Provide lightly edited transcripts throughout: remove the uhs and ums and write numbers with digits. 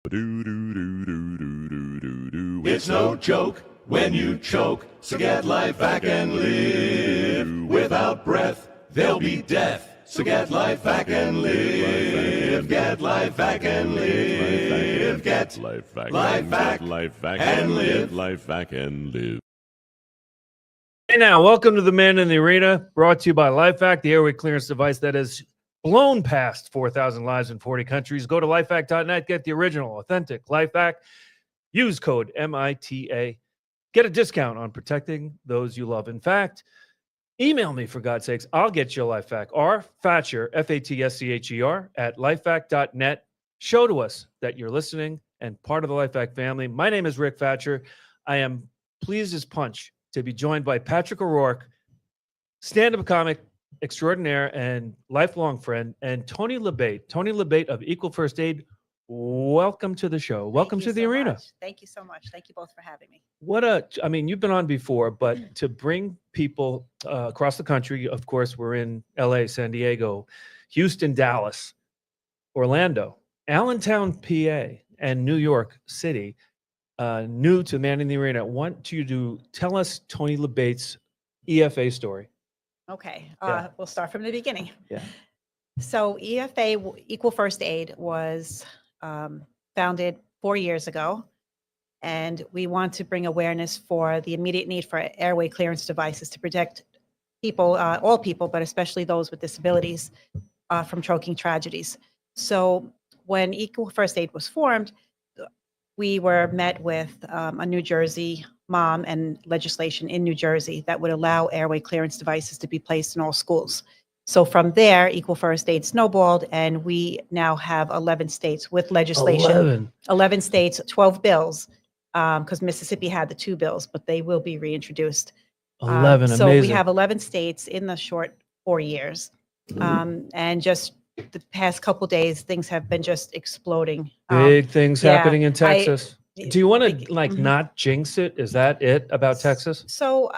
It's no joke when you choke, so get LifeVac and live. Without breath, there'll be death. So get LifeVac and live. Get LifeVac and live. Get LifeVac and live. LifeVac and live. Hey now, welcome to the Man in the Arena, brought to you by LifeVac, the airway clearance device that has blown past 4,000 lives in 40 countries. Go to lifevac.net, get the original, authentic LifeVac. Use code MITA. Get a discount on protecting those you love. In fact, email me, for God's sakes. I'll get you a LifeVac. R. Fatscher, Fatscher, at lifevac.net. Show to us that you're listening and part of the LifeVac family. My name is Rick Fatscher. I am pleased as punch to be joined by Patrick O'Rourke, stand-up comic extraordinaire and lifelong friend, and Tony Labate. Tony Labate of Equal First Aid. Welcome to the show. Welcome to the arena. Thank you so much. Thank you both for having me. You've been on before, but to bring people across the country, of course, we're in LA, San Diego, Houston, Dallas, Orlando, Allentown, PA, and New York City. New to Man in the Arena. I want you to tell us Tony Labate's EFA story. Okay. Yeah. We'll start from the beginning. Yeah. So EFA, Equal First Aid, was founded 4 years ago, and we want to bring awareness for the immediate need for airway clearance devices to protect people, all people, but especially those with disabilities, from choking tragedies. So when Equal First Aid was formed, we were met with a New Jersey mom and legislation in New Jersey that would allow airway clearance devices to be placed in all schools. So from there, Equal First Aid snowballed, and we now have 11 states with legislation. 11 states, 12 bills, because Mississippi had the 2 bills, but they will be reintroduced. 11, so amazing. we have 11 states in the short 4 years. And just the past couple days, things have been just exploding. Big things yeah, happening in Texas. Do you want to not jinx it? Is that it about Texas? So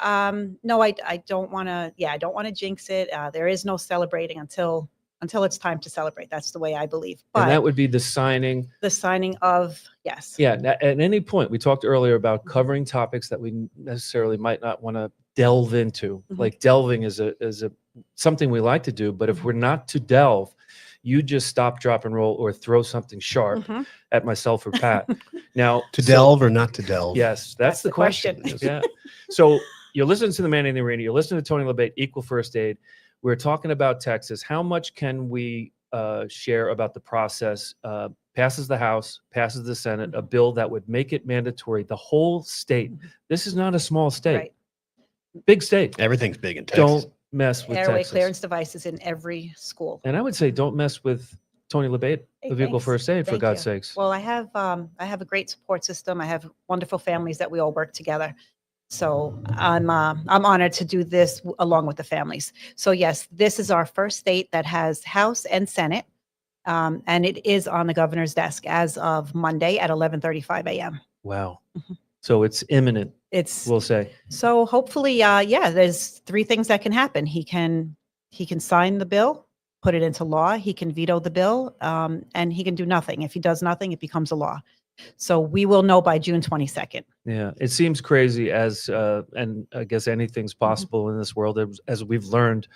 no, I don't want to. Yeah, I don't want to jinx it. There is no celebrating until it's time to celebrate. That's the way I believe. But And that would be the signing. the signing of, yes. Yeah. At any point, we talked earlier about covering topics that we necessarily might not want to delve into. Like delving is a something we like to do, but if we're not to delve, you just stop, drop, and roll, or throw something sharp at myself or Pat. Now, to delve or not to delve? Yes, that's the question. Yeah. So you're listening to the Man in the Arena. You're listening to Tony Labate, Equal First Aid. We're talking about Texas. How much can we share about the process? Passes the House, passes the Senate, a bill that would make it mandatory. The whole state. This is not a small state. Right. Big state. Everything's big in Texas. Don't mess with Airway Texas. clearance devices in every school. And I would say don't mess with Tony Labate of Equal Thanks. First Aid, for Thank God's you. sakes. Well, I have a great support system. I have wonderful families that we all work together. So I'm honored to do this along with the families. So yes, this is our first state that has House and Senate, and it is on the governor's desk as of Monday at 11:35 a.m. Wow. So it's imminent, It's we'll say. so hopefully, there's 3 things that can happen. He can sign the bill, put it into law. He can veto the bill, and he can do nothing. If he does nothing, it becomes a law. So we will know by June 22nd. Yeah, it seems crazy and I guess anything's possible in this world, as we've learned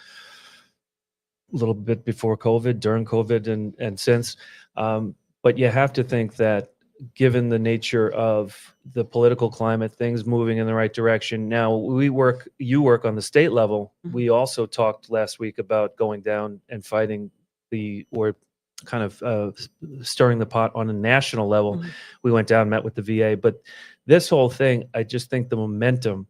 a little bit before COVID, during COVID, and since. But you have to think that given the nature of the political climate, things moving in the right direction. Now you work on the state level. We also talked last week about going down and fighting kind of stirring the pot on a national level. We went down, met with the VA, but this whole thing, I just think the momentum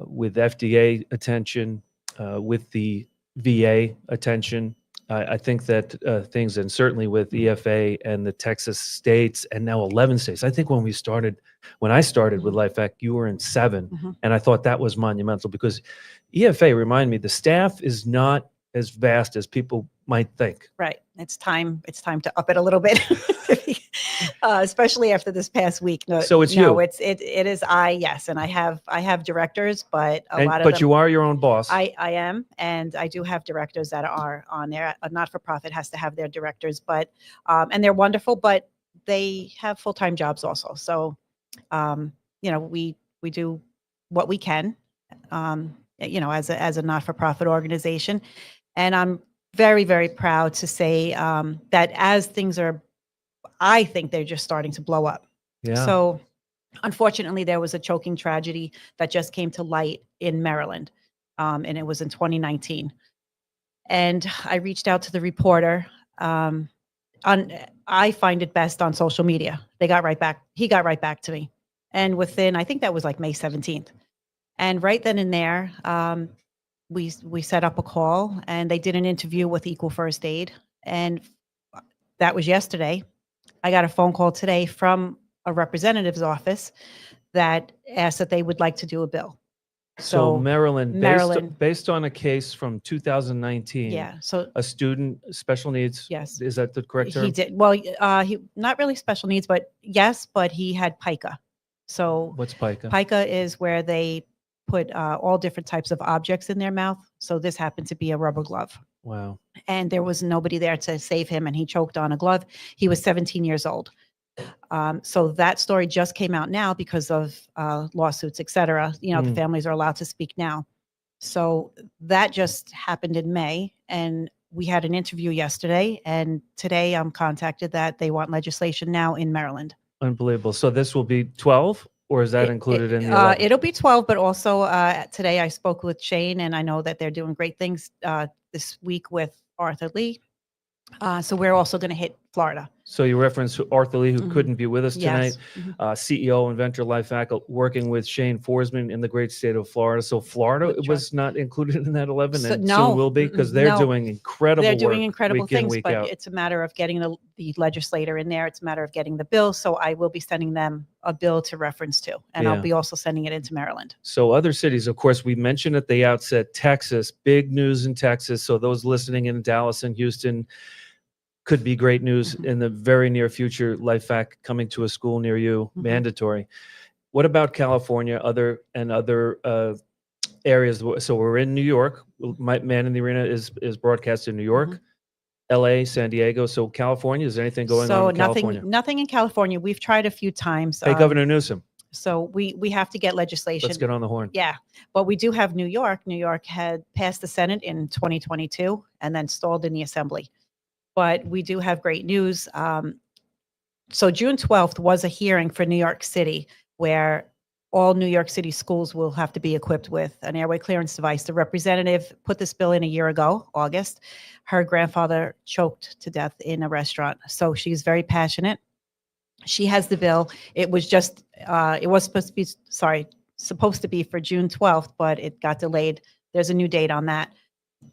with FDA attention, with the VA attention, I think that things, and certainly with EFA and the Texas states, and now 11 states. I think when I started with LifeVac, you were in 7, and I thought that was monumental because EFA, remind me, the staff is not as vast as people might think. Right. It's time to up it a little bit, especially after this past week. So it's you. It is I. Yes, and I have directors, but a lot of But them, you are your own boss. I am, and I do have directors that are on there. A not-for-profit has to have their directors, but and they're wonderful. But they have full-time jobs also. So, we do what we can, as a not-for-profit organization. And I'm very, very proud to say that as things are, I think they're just starting to blow up. Yeah. So unfortunately, there was a choking tragedy that just came to light in Maryland, and it was in 2019. And I reached out to the reporter. I find it best on social media. He got right back to me. And within, I think that was like May 17th. And right then and there, we set up a call, and they did an interview with Equal First Aid. And that was yesterday. I got a phone call today from a representative's office that asked that they would like to do a bill. So Maryland, Maryland. based on a case from 2019, Yeah. So a student, special needs. yes, Is that the correct term? he did. Well, he not really special needs, but yes, but he had pica. So What's pica? pica is where they put all different types of objects in their mouth. So this happened to be a rubber glove. Wow. And there was nobody there to save him, and he choked on a glove. He was 17 years old. So that story just came out now because of lawsuits, et cetera. The families are allowed to speak now. So that just happened in May, and we had an interview yesterday, and today I'm contacted that they want legislation now in Maryland. Unbelievable. So this will be 12, or is that included in the 11? It'll be 12, but also today I spoke with Shane, and I know that they're doing great things this week with Arthur Lee. So we're also going to hit Florida. So you referenced ArthurLee, who couldn't be with us Yes. tonight, CEO, inventor, LifeVac, working with Shane Forsman in the great state of Florida. So Florida was not included in that 11, So, and no, soon will be, because they're no. doing incredible They're work doing incredible week in, things, week but out. it's a matter of getting the legislator in there. It's a matter of getting the bill. So I will be sending them a bill to reference to, and I'll Yeah. be also sending it into Maryland. So other cities, of course, we mentioned at the outset, Texas, big news in Texas. So those listening in Dallas and Houston, could be great news in the very near future. LifeVac coming to a school near you, mandatory. What about California, other areas? So we're in New York. Man in the Arena is broadcast in New York, LA, San Diego. So California, is there anything going on in California? Nothing in California. We've tried a few times. Hey, Governor Newsom. So we have to get legislation. Let's get on the horn. Yeah, but we do have New York. New York had passed the Senate in 2022 and then stalled in the Assembly. But we do have great news. So June 12th was a hearing for New York City, where all New York City schools will have to be equipped with an airway clearance device. The representative put this bill in a year ago, August. Her grandfather choked to death in a restaurant. So she's very passionate. She has the bill. It was just, it was supposed to be for June 12th, but it got delayed. There's a new date on that.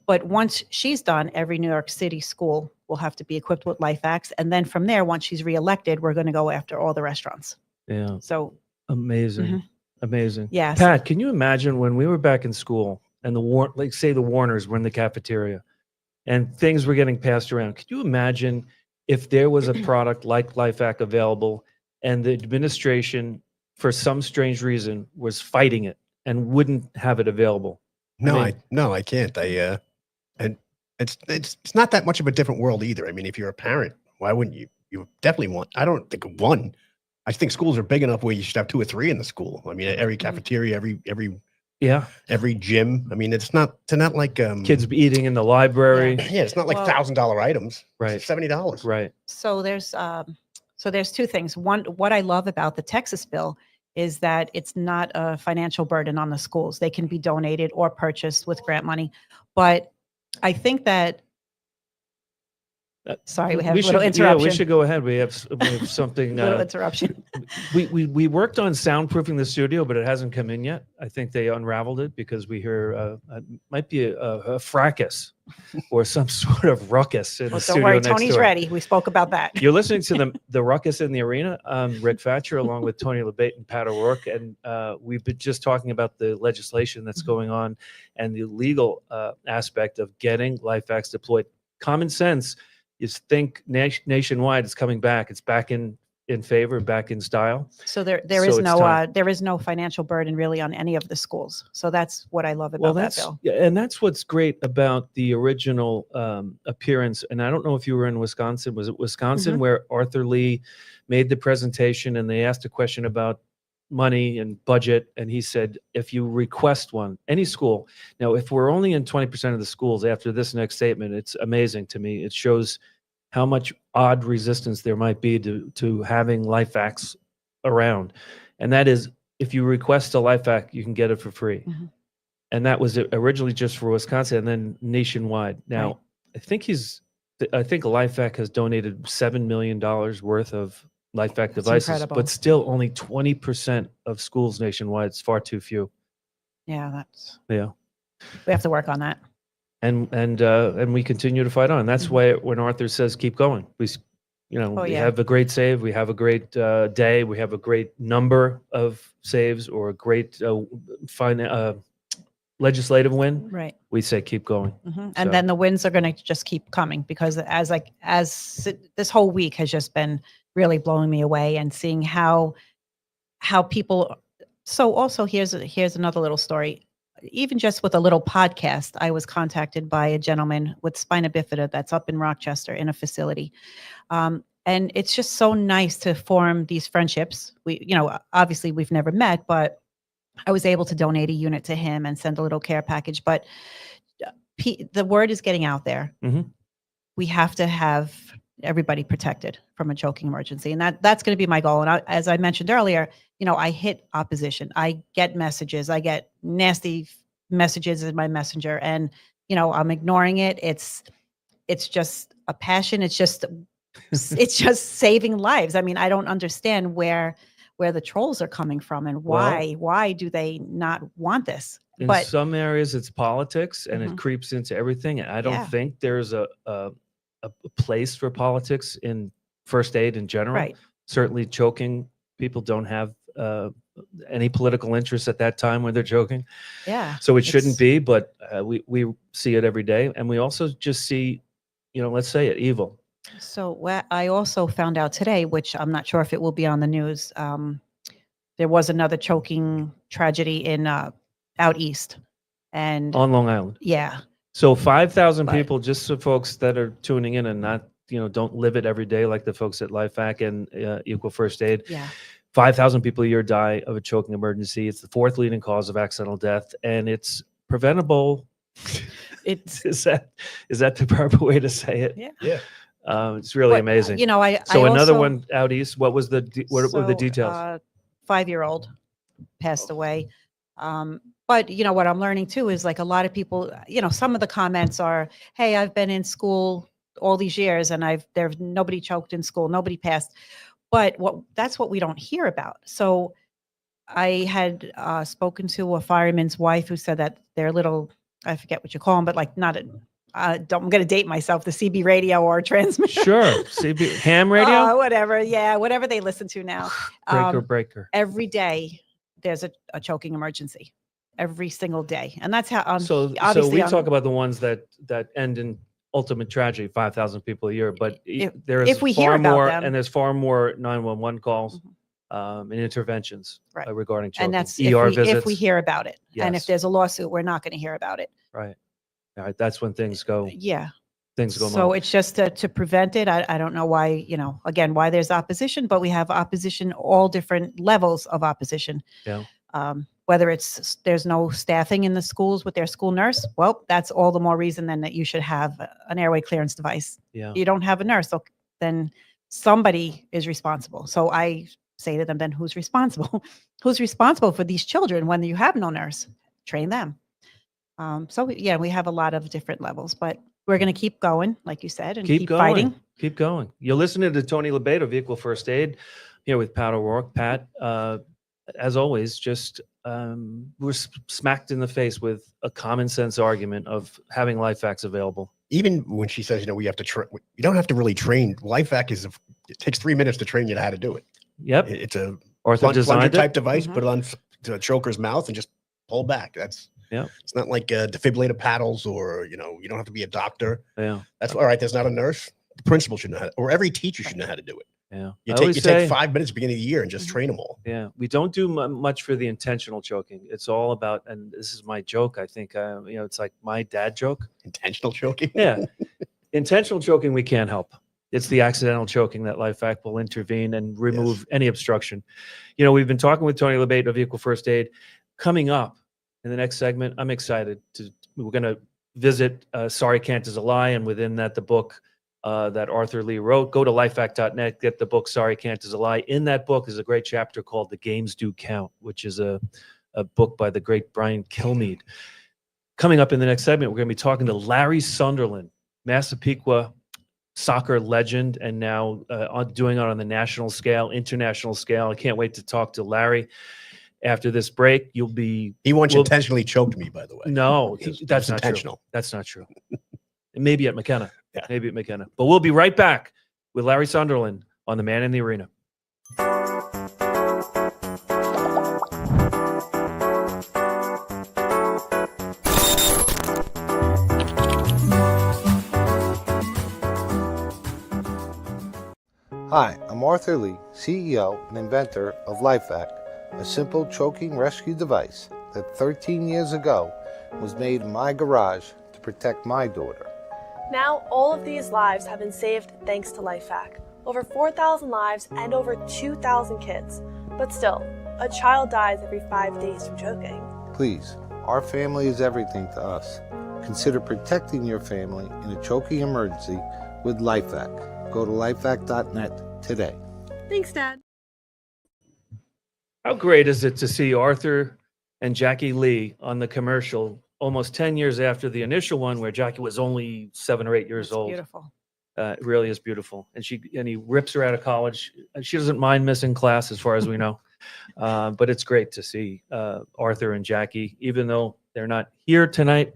But once she's done, every New York City school will have to be equipped with LifeVacs. And then from there, once she's reelected, we're going to go after all the restaurants. Yeah. So amazing. Amazing. Yes. Pat, can you imagine when we were back in school and the Warners were in the cafeteria and things were getting passed around? Could you imagine if there was a product like LifeVac available and the administration, for some strange reason, was fighting it and wouldn't have it available? No, I can't. And it's not that much of a different world either. I mean, if you're a parent, why wouldn't you? You definitely want. I don't think one. I think schools are big enough where you should have 2 or 3 in the school. I mean, every cafeteria, every gym. I mean, it's not like kids eating in the library. Yeah, it's not like $1,000 items. Right. It's $70. Right. So there's 2 things. One, what I love about the Texas bill is that it's not a financial burden on the schools. They can be donated or purchased with grant money. But I think that, sorry, we have a little interruption. Yeah, we should go ahead. We have something. Little interruption. We worked on soundproofing the studio, but it hasn't come in yet. I think they unraveled it because we hear might be a fracas or some sort of ruckus in the studio. Don't worry, next Tony's door. ready. We spoke about that. You're listening to the ruckus in the arena. Rick Fatscher, along with Tony LeBate and Pat O'Rourke, and we've been just talking about the legislation that's going on and the legal aspect of getting LifeVacs deployed. Common sense is think nationwide. It's coming back. It's back in in favor, back in style. So there So is it's no time. there is no financial burden really on any of the schools. So that's what I love Well, about that that's bill. yeah, and that's what's great about the original appearance. And I don't know if you were in Wisconsin. Was it Wisconsin where Arthur Lee made the presentation and they asked a question about money and budget, and he said, if you request one, any school. Now, if we're only in 20% of the schools after this next statement, it's amazing to me. It shows how much odd resistance there might be to having LifeVacs around. And that is, if you request a LifeVac, you can get it for free. Mhm. And that was originally just for Wisconsin and then nationwide. Now, Right. I think LifeVac has donated $7 million worth of LifeVac That's devices, incredible. but still only 20% of schools nationwide. It's far too few. Yeah, Yeah. we have to work on that. And we continue to fight on. That's why when Arthur says keep going, we Oh, yeah. have a great save, we have a great day, we have a great number of saves, or a great legislative win. Right. We say keep going. And So- then the wins are going to just keep coming, because this whole week has just been really blowing me away, and seeing how people. So also here's another little story. Even just with a little podcast, I was contacted by a gentleman with spina bifida that's up in Rochester in a facility. And it's just so nice to form these friendships. Obviously we've never met, but I was able to donate a unit to him and send a little care package. But the word is getting out there. Mhm. We have to have everybody protected from a choking emergency. And that's going to be my goal. And as I mentioned earlier, I hit opposition. I get messages. I get nasty messages in my messenger, and, I'm ignoring it. It's just a passion. It's just saving lives. I mean, I don't understand where the trolls are coming from, and why do they not want this? In some areas it's politics, and it Mhm. creeps into everything. And I don't Yeah. think there's a place for politics in first aid in general. Right. Certainly choking, people don't have any political interest at that time when they're choking. Yeah. So it shouldn't It's- be, but we see it every day. And we also just see, let's say it, evil. So I also found out today, which I'm not sure if it will be on the news. There was another choking tragedy in out east, and On Long Island. yeah, So 5,000 But- people, just so folks that are tuning in and not, don't live it every day like the folks at LifeVac and Equal First Aid. yeah, 5,000 people a year die of a choking emergency. It's the fourth leading cause of accidental death, and it's preventable. it's Is that the proper way to say it? yeah. Yeah. It's really But, amazing. I So another also- one out east. What was what were the details? 5-year-old passed away. But what I'm learning too is, like, a lot of people, some of the comments are, "Hey, I've been in school all these years, and there's nobody choked in school, nobody passed." But that's what we don't hear about. So I had spoken to a fireman's wife who said that their little, I forget what you call them, but like not a, I'm going to date myself, the CB radio or transmitter. Sure. CB, ham radio? Whatever. Yeah. Whatever they listen to now. Breaker. Every day there's a choking emergency, every single day. And that's how, So obviously we talk about the ones that end in ultimate tragedy, 5,000 people a year, but there is if we hear far about more, them. and there's far more 911 calls and interventions Right. regarding choking. and that's ER if visits. we hear about it. And if Yes. there's a lawsuit, we're not going to hear about it. Right. All right. That's when things go Yeah. So wrong. it's just to prevent it. I don't know why, again, why there's opposition, but we have opposition, all different levels of opposition. Yeah. Whether there's no staffing in the schools with their school nurse, well, that's all the more reason then that you should have an airway clearance device. Yeah. You don't have a nurse, so then somebody is responsible. So I say to them, then who's responsible? Who's responsible for these children when you have no nurse? Train them. So we have a lot of different levels, but we're going to keep going, like you said, and keep going. fighting. Keep going. You're listening to Tony LeBate of Equal First Aid here with Pat O'Rourke. Pat, as always, just we're smacked in the face with a common sense argument of having LifeVacs available. Even when she says, we have to you don't have to really train. LifeVac it takes 3 minutes to train you how to do it. Yep. It's a Arthur plunger designed type it. device, Mhm. put it on to a choker's mouth and just pull back. Yeah. It's not like defibrillator paddles, or, you don't have to be a doctor. Yeah. That's all right. There's not a nurse. The principal should know how or every teacher should know how to do it. Yeah. You I take always say, 5 minutes at the beginning of the year and just train them all. yeah, we don't do much for the intentional choking. It's all about, and this is my joke. I think, it's like my dad joke. Intentional choking. Yeah. Intentional choking, we can't help. It's the accidental choking that LifeVac will intervene and remove any obstruction. We've been talking with Tony Labate of Equal First Aid. Coming up in the next segment, I'm excited we're going to visit Sorry Can't Is a Lie, and within that, the book that Arthur Lee wrote. Go to lifevac.net, get the book Sorry Can't Is a Lie. In that book is a great chapter called The Games Do Count, which is a book by the great Brian Kilmeade. Coming up in the next segment, we're going to be talking to Larry Sunderland, Massapequa soccer legend, and now doing it on the national scale, international scale. I can't wait to talk to Larry. After this break, he once intentionally choked me, by the way. No, that's not intentional. True. That's not true. Maybe at McKenna. Yeah. Maybe at McKenna. But we'll be right back with Larry Sunderland on The Man in the Arena. Hi, I'm Arthur Lee, CEO and inventor of LifeVac, a simple choking rescue device that 13 years ago was made in my garage to protect my daughter. Now, all of these lives have been saved thanks to LifeVac. Over 4,000 lives and over 2,000 kids. But still, a child dies every 5 days from choking. Please, our family is everything to us. Consider protecting your family in a choking emergency with LifeVac. Go to lifevac.net today. Thanks, Dad. How great is it to see Arthur and Jackie Lee on the commercial almost 10 years after the initial one, where Jackie was only 7 or 8 years old. Beautiful. It really is beautiful. And he rips her out of college. She doesn't mind missing class, as far as we know. But it's great to see Arthur and Jackie, even though they're not here tonight,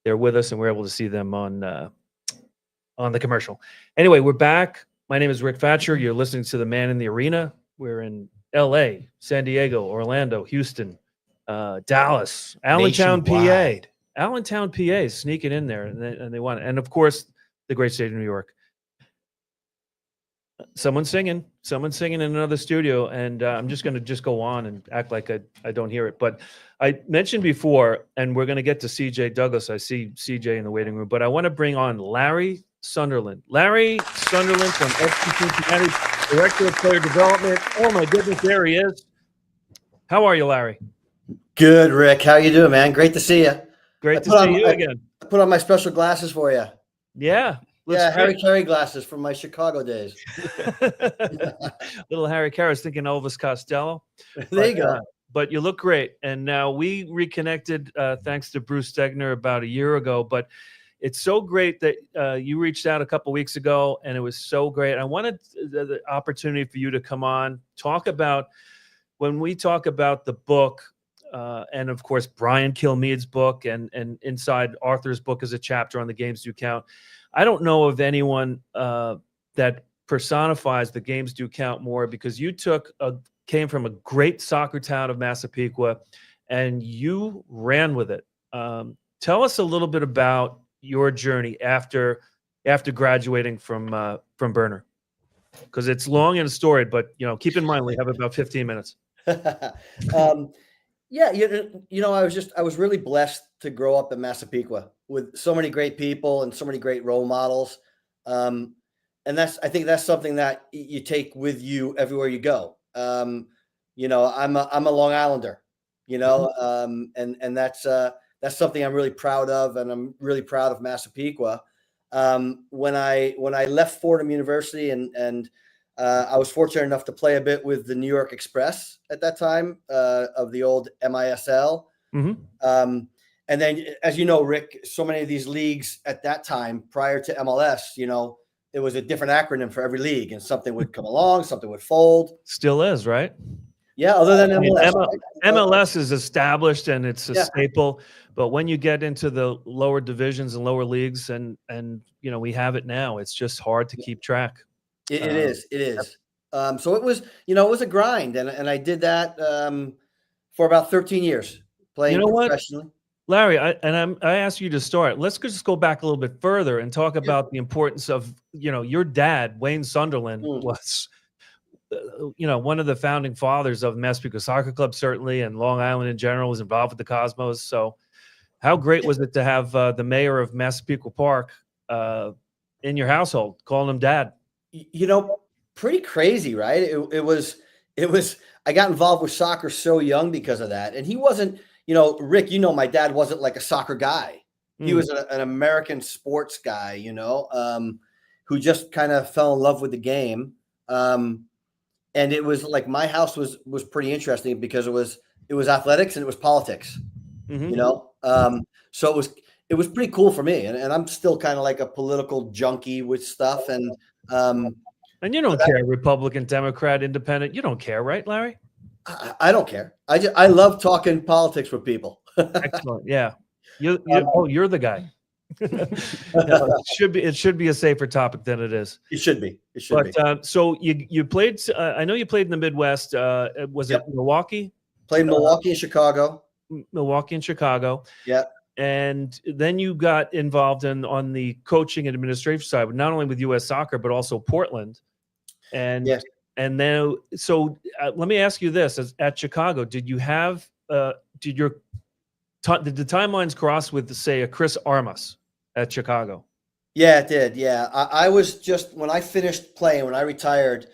they're with us, and we're able to see them on the commercial. Anyway, we're back. My name is Rick Fatscher. You're listening to The Man in the Arena. We're in LA, San Diego, Orlando, Houston, Dallas, Allentown, PA. Allentown, PA is sneaking in there, and they want it. And of course, the great state of New York. Someone's singing in another studio, and I'm just going to go on and act like I don't hear it. But I mentioned before, and we're going to get to CJ Douglas. I see CJ in the waiting room, but I want to bring on Larry Sunderland. Larry Sunderland from Cincinnati, Director of Player Development. Oh my goodness, there he is. How are you, Larry? Good, Rick. How you doing, man? Great to see you. Great to see you again. I put on my special glasses for you. Yeah. Yeah, Harry Carey glasses from my Chicago days. Little Harry Carey. I was thinking Elvis Costello. There you go. But you look great. And now we reconnected thanks to Bruce Stegner about a year ago. But it's so great that you reached out a couple weeks ago, and it was so great. I wanted the opportunity for you to come on, talk about, when we talk about the book, and of course, Brian Kilmeade's book, and inside Arthur's book is a chapter on the games do count. I don't know of anyone that personifies the games do count more, because you came from a great soccer town of Massapequa, and you ran with it. Tell us a little bit about your journey after graduating from Burner, because it's long and storied. But keep in mind we have about 15 minutes. Yeah, I was really blessed to grow up in Massapequa with so many great people and so many great role models. And I think that's something that you take with you everywhere you go. I'm a Long Islander, and that's something I'm really proud of, and I'm really proud of Massapequa. When I left Fordham University and I was fortunate enough to play a bit with the New York Express at that time, of the old MISL. Mm-hmm. And then, as you know, Rick, so many of these leagues at that time, prior to MLS, there was a different acronym for every league, and something would come along, something would fold. Still is, right? Yeah, other than MLS. MLS is established and it's a staple, but when you get into the lower divisions and lower leagues, and we have it now, it's just hard to keep track. It is. So it was, it was a grind, and I did that for about 13 years, playing professionally. Larry, I asked you to start. Let's just go back a little bit further and talk about the importance of, your dad, Wayne Sunderland, Mm. was, one of the founding fathers of Massapequa Soccer Club, certainly, and Long Island in general, was involved with the Cosmos. So how great was it to have the mayor of Massapequa Park in your household, calling him dad? Pretty crazy, right? It was, I got involved with soccer so young because of that. And he wasn't, Rick, my dad wasn't like a soccer guy. He was an American sports guy, who just kind of fell in love with the game. And it was like, my house was pretty interesting because it was athletics and it was politics, so it was pretty cool for me. And I'm still kind of like a political junkie with stuff. And you don't care, Republican, Democrat, Independent. You don't care, right, Larry? I don't care. I love talking politics with people. Excellent. Yeah. You're the guy. It should be a safer topic than it is. It should be. So you played. I know you played in the Midwest. Was it Milwaukee? Played Milwaukee and Chicago. Milwaukee and Chicago. Yeah. And then you got involved on the coaching and administration side, not only with U.S. Soccer but also Portland. And yes. And then, so let me ask you this: at Chicago, did you have did the timelines cross with, say, a Chris Armas at Chicago? Yeah, it did. Yeah, I was just, when I finished playing, when I retired,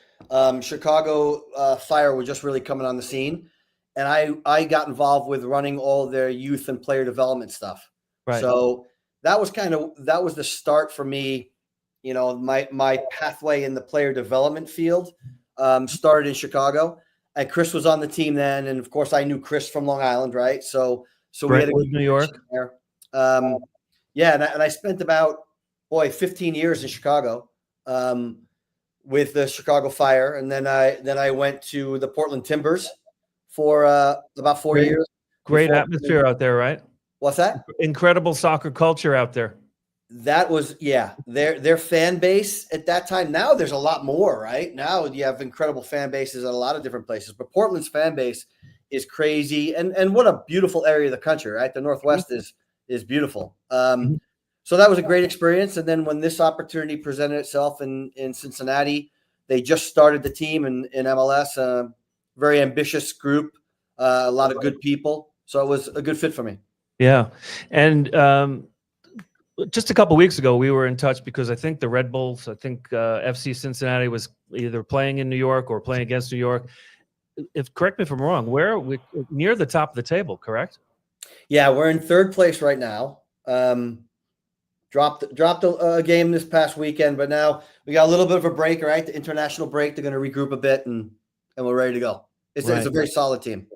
Chicago Fire was just really coming on the scene, and I got involved with running all their youth and player development stuff. Right. So that was the start for me. My pathway in the player development field started in Chicago, and Chris was on the team then, and of course I knew Chris from Long Island, right? So we had a good New York there. Yeah, and I spent about 15 years in Chicago with the Chicago Fire, and then I went to the Portland Timbers for about 4 years. Great atmosphere out there, right? What's that? Incredible soccer culture out there. That was, their fan base at that time. Now there's a lot more, right? Now you have incredible fan bases at a lot of different places, but Portland's fan base is crazy, and what a beautiful area of the country, right? The Northwest is beautiful. So that was a great experience. And then when this opportunity presented itself in Cincinnati, they just started the team in MLS, very ambitious group, a lot of good people. So it was a good fit for me. Yeah. And just a couple of weeks ago, we were in touch because I think the Red Bulls, FC Cincinnati was either playing in New York or playing against New York. Correct me if I'm wrong, we're near the top of the table, correct? Yeah, we're in third place right now. Dropped a game this past weekend, but now we got a little bit of a break, right? The international break. They're going to regroup a bit, and we're ready to go. It's a very solid team.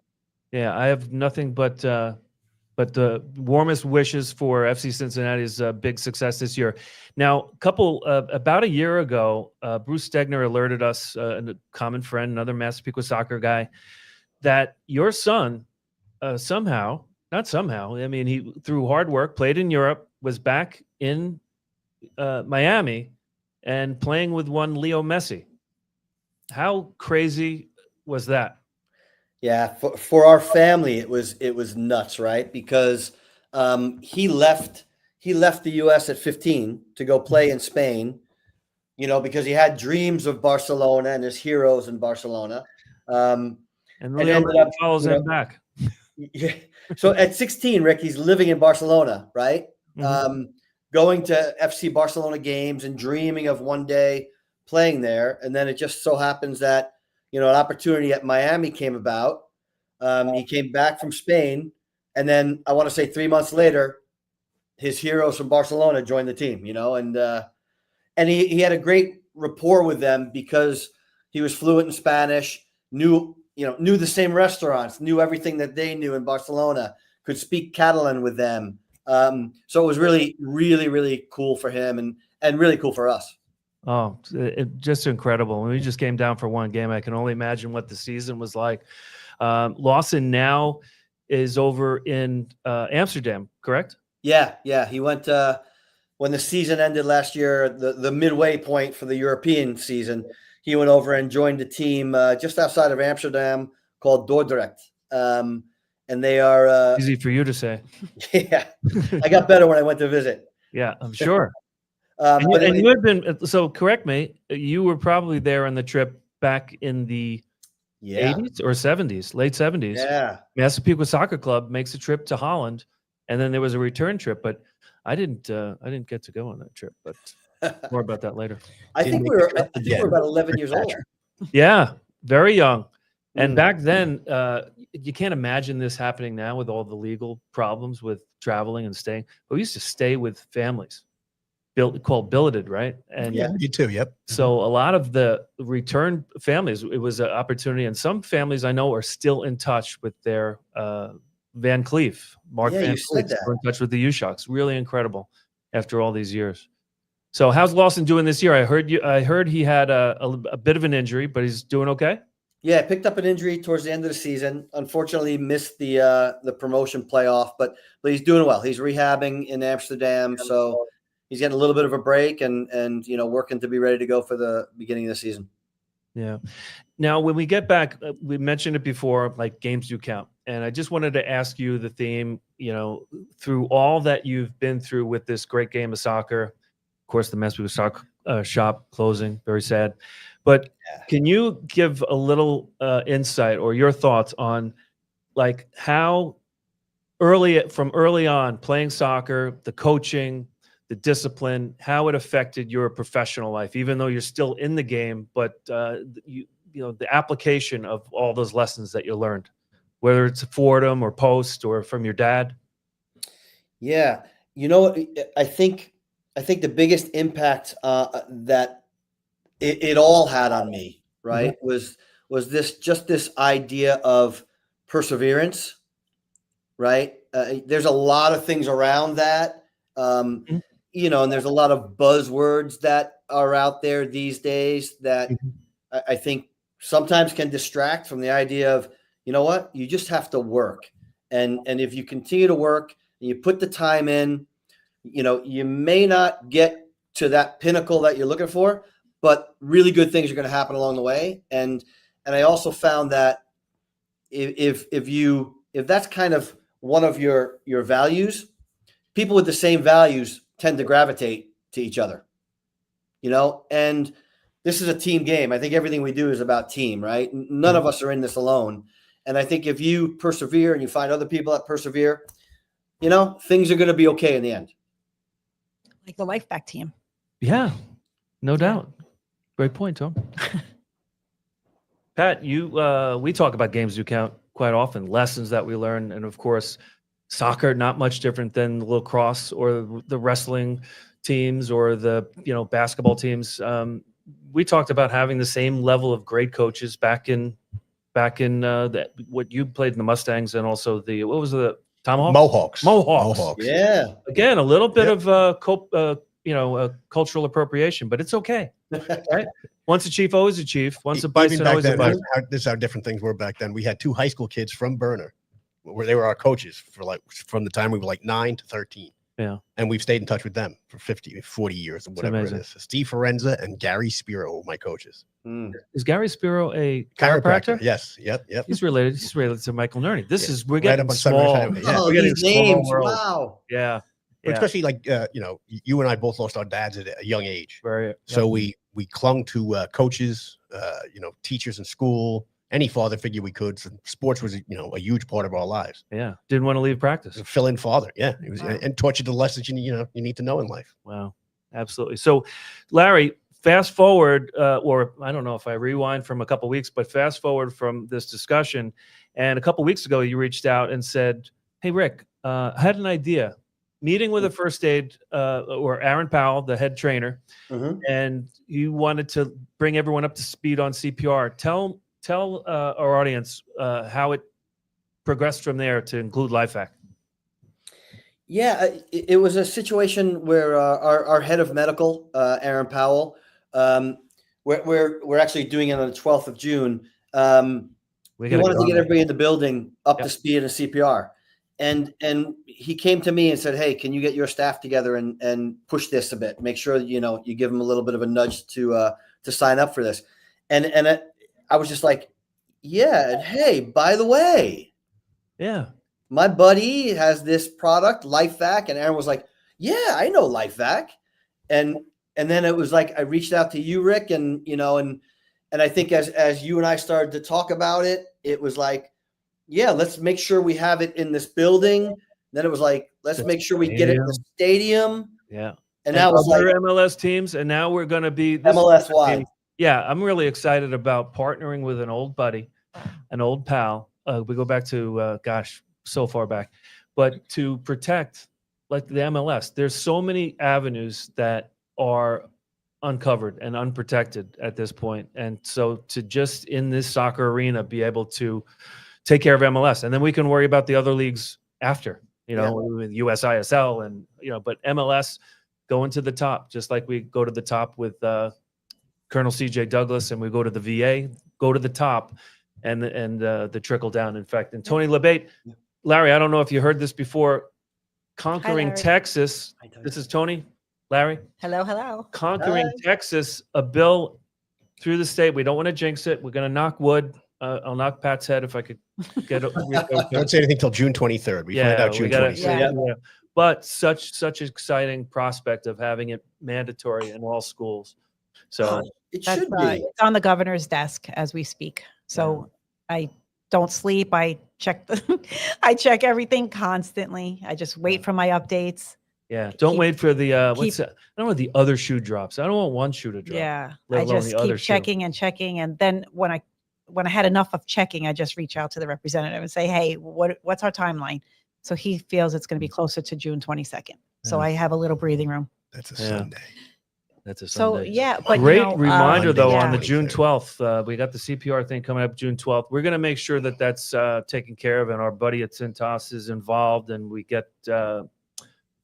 Yeah, I have nothing but the warmest wishes for FC Cincinnati's big success this year. Now, about a year ago, Bruce Stegner alerted us, a common friend, another Massapequa soccer guy, that your son he, through hard work, played in Europe, was back in Miami and playing with one Leo Messi. How crazy was that? Yeah, for our family, it was nuts, right? Because he left the U.S. at 15 to go play in Spain, because he had dreams of Barcelona and his heroes in Barcelona. And Leo follows him back. Yeah. So at 16, Rick, he's living in Barcelona, right? Mm-hmm. Going to FC Barcelona games and dreaming of one day playing there. And then it just so happens that, an opportunity at Miami came about. He came back from Spain, and then I want to say 3 months later, his heroes from Barcelona joined the team, and he had a great rapport with them because he was fluent in Spanish, knew the same restaurants, knew everything that they knew in Barcelona, could speak Catalan with them. So it was really, really, really cool for him and really cool for us. Oh, just incredible. We just came down for one game. I can only imagine what the season was like. Lawson now is over in Amsterdam, correct? Yeah. He went when the season ended last year, the midway point for the European season. He went over and joined a team just outside of Amsterdam called Dordrecht. and they are Easy for you to say. yeah. I got better when I went to visit. Yeah, I'm sure. But And anyway, you had been, so correct me, you were probably there on the trip back in the yeah, 80s or 70s, late 70s. yeah. Massapequa Soccer Club makes a trip to Holland, and then there was a return trip, but I didn't get to go on that trip, but more about that later. I Didn't think make we the were. I trip think yet. we were about 11 Rick years old. Fatscher. Yeah, very young. And Mm. back then, you can't imagine this happening now with all the legal problems with traveling and staying. But we used to stay with families, called billeted, right? And Yeah. You too. Yep. so a lot of the return families, it was an opportunity. And some families I know are still in touch with their Van Cleef, Mark Yeah, Van you said Cleef, that. still in touch with the U-Shocks. Really incredible after all these years. So how's Lawson doing this year? I heard he had a bit of an injury, but he's doing okay. Yeah, picked up an injury towards the end of the season. Unfortunately, missed the promotion playoff, but he's doing well. He's rehabbing in Amsterdam, so he's getting a little bit of a break and working to be ready to go for the beginning of the season. Yeah. Now, when we get back, we mentioned it before, like games do count. And I just wanted to ask you the theme, through all that you've been through with this great game of soccer. Of course, the Massapequa Soccer shop closing, very sad. But can you give a little insight or your thoughts on like how from early on playing soccer, the coaching, the discipline, how it affected your professional life, even though you're still in the game, but the application of all those lessons that you learned, whether it's Fordham or Post or from your dad? Yeah, I think the biggest impact that it all had on me, right, was this idea of perseverance, right? There's a lot of things around that, and there's a lot of buzzwords that are out there these days that I think sometimes can distract from the idea of, you know what, you just have to work. And if you continue to work and you put the time in, you may not get to that pinnacle that you're looking for, but really good things are going to happen along the way. And I also found that if that's kind of one of your values, people with the same values tend to gravitate to each other, and this is a team game. I think everything we do is about team, right? None of us are in this alone. And I think if you persevere and you find other people that persevere, things are going to be okay in the end. Like the LifeVac team. Yeah, no doubt. Great point, Tom. Pat, we talk about games do count quite often, lessons that we learn. And of course, soccer, not much different than lacrosse or the wrestling teams or the, basketball teams. We talked about having the same level of great coaches back in what you played in the Mustangs and also what was the Tomahawks? Mohawks. Yeah. Again, a little bit of cultural appropriation, but it's okay. Right? Once a chief, always a chief. Once a bison, always a bison. This is how different things were back then. We had 2 high school kids from Berner, where they were our coaches from the time we were like 9 to 13. Yeah. And we've stayed in touch with them for 40 years or whatever it is. Steve Forenza and Gary Spiro were my coaches. Is Gary Spiro a chiropractor? Yes. Yep. He's related to Michael Nerney. We're Right getting up on small. Sunrise Highway. Yeah. Oh, We're getting these small names. world. Wow. Yeah. But especially like, you and I both lost our dads at a young age. Very. So we clung to coaches, teachers in school, any father figure we could. So sports was, a huge part of our lives. Yeah. Didn't want to leave practice. Fill in father. Yeah. It was, and taught you the lessons you need to know in life. Wow. Absolutely. So, Larry, fast forward, or I don't know if I rewind from a couple weeks, but fast forward from this discussion. And a couple weeks ago, you reached out and said, "Hey, Rick, I had an idea. Meeting with a first aid or Aaron Powell, the head trainer, and you wanted to bring everyone up to speed on CPR. Tell our audience how it progressed from there to include LifeVac." Yeah, it was a situation where our head of medical, Aaron Powell, we're actually doing it on the 12th of June. We wanted to get everybody in the building up to speed in CPR. And he came to me and said, "Hey, can you get your staff together and push this a bit? Make sure you give them a little bit of a nudge to sign up for this." And I was just like, "Yeah, and hey, by the way, yeah, my buddy has this product, LifeVac. And Aaron was like, yeah, I know LifeVac. And then it was like, I reached out to you, Rick, and, and I think as you and I started to talk about it, it was like, yeah, let's make sure we have it in this building. Then it was like, let's make sure we get it in the stadium. Yeah. And now it's like MLS teams, and now we're going to be MLS wide. Yeah, I'm really excited about partnering with an old buddy, an old pal. We go back to, so far back. But to protect, like the MLS, there's so many avenues that are uncovered and unprotected at this point. And so to just in this soccer arena be able to take care of MLS, and then we can worry about the other leagues after, with USISL and, but MLS going to the top, just like we go to the top with Colonel CJ Douglas, and we go to the VA, go to the top, and the trickle down effect. And Tony Labate, Larry, I don't know if you heard this before, conquering Larry. Texas. This is Tony, Larry. Hello. Conquering Hi. Texas, a bill through the state. We don't want to jinx it. We're going to knock wood. I'll knock Pat's head if I could get it. Don't say anything till June 23rd. We find out June 23rd. Yeah. But such exciting prospect of having it mandatory in all schools. So It That's, should be. it's on the governor's desk as we speak. So I don't sleep. I check I check everything constantly. I just wait for my updates. yeah, don't keep- wait for the keep- I don't want the other shoe drops. I don't want one shoe to drop. Yeah, let I alone just the other keep shoe. checking and checking, and then when I had enough of checking, I just reach out to the representative and say, "Hey, what's our timeline?" So he feels it's going to be closer to June 22nd. So Yeah. I have a little breathing room. That's a Yeah. Sunday. That's a So Sunday. yeah, but Great you know, reminder though on the yeah. June 12th. We got the CPR thing coming up June 12th. We're going to make sure that that's taken care of, and our buddy at Cintas is involved, and we get